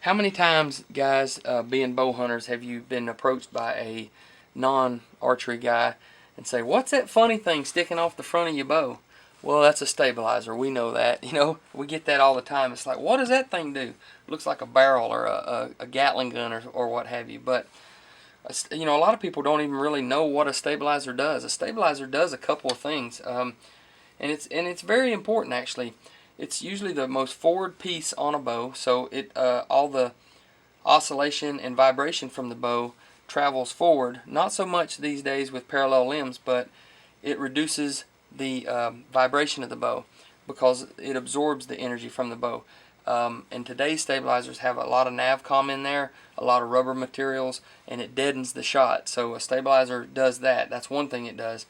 How many times, guys, being bow hunters, have you been approached by a non-archery guy and say, "What's that funny thing sticking off the front of your bow?" Well, that's a stabilizer. We know that. We get that all the time. It's like, what does that thing do? It looks like a barrel or a Gatling gun or what have you. But a lot of people don't even really know what a stabilizer does. A stabilizer does a couple of things, and it's very important actually. It's usually the most forward piece on a bow, so it all the oscillation and vibration from the bow travels forward. Not so much these days with parallel limbs, but it reduces the vibration of the bow because it absorbs the energy from the bow. And today's stabilizers have a lot of Navcom in there, a lot of rubber materials, and it deadens the shot. So a stabilizer does that. That's one thing it does.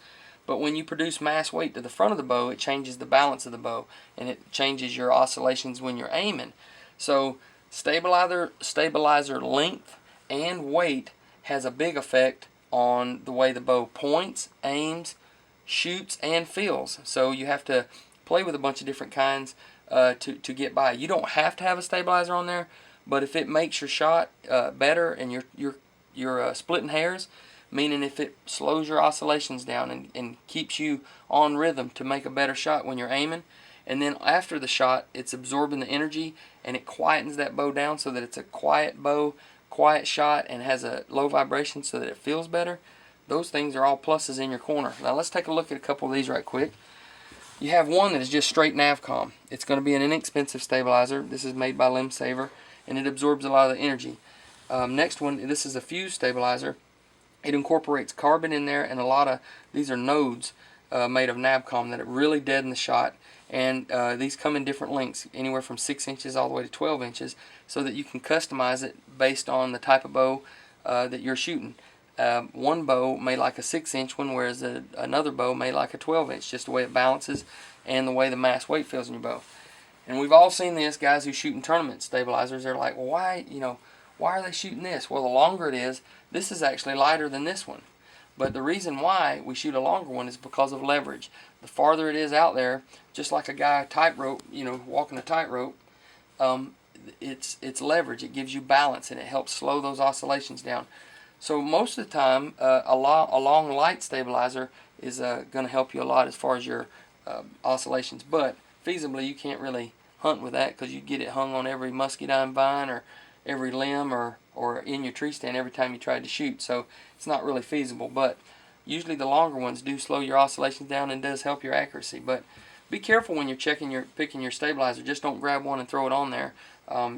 But when you produce mass weight to the front of the bow, it changes the balance of the bow, and it changes your oscillations when you're aiming. So stabilizer length and weight has a big effect on the way the bow points, aims, shoots, and feels. So you have to play with a bunch of different kinds to get by. You don't have to have a stabilizer on there, but if it makes your shot better and you're splitting hairs, meaning if it slows your oscillations down and keeps you on rhythm to make a better shot when you're aiming, and then after the shot it's absorbing the energy and it quietens that bow down so that it's a quiet bow, quiet shot, and has a low vibration so that it feels better. Those things are all pluses in your corner. Now let's take a look at a couple of these right quick. You have one that is just straight Navcom. It's going to be an inexpensive stabilizer. This is made by Limb Saver, and it absorbs a lot of the energy. Next one, this is a fuse stabilizer. It incorporates carbon in there, and a lot of these are nodes made of Navcom that really deaden the shot. And these come in different lengths, anywhere from 6 inches all the way to 12 inches, so that you can customize it based on the type of bow that you're shooting. One bow may like a 6-inch one, whereas another bow may like a 12-inch, just the way it balances and the way the mass weight feels in your bow. And we've all seen this, guys who shoot in tournament stabilizers. They're like, well, why are they shooting this? Well, the longer it is, this is actually lighter than this one. But the reason why we shoot a longer one is because of leverage. The farther it is out there, just like a guy tightrope, walking a tightrope, it's leverage. It gives you balance and it helps slow those oscillations down. So most of the time, a long light stabilizer is going to help you a lot as far as your oscillations. But feasibly, you can't really hunt with that because you get it hung on every muscadine vine or every limb or in your tree stand every time you tried to shoot. So it's not really feasible. But usually the longer ones do slow your oscillations down and does help your accuracy. But be careful when you're picking your stabilizer. Just don't grab one and throw it on there.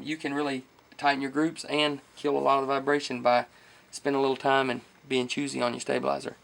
You can really tighten your groups and kill a lot of the vibration by spending a little time and being choosy on your stabilizer.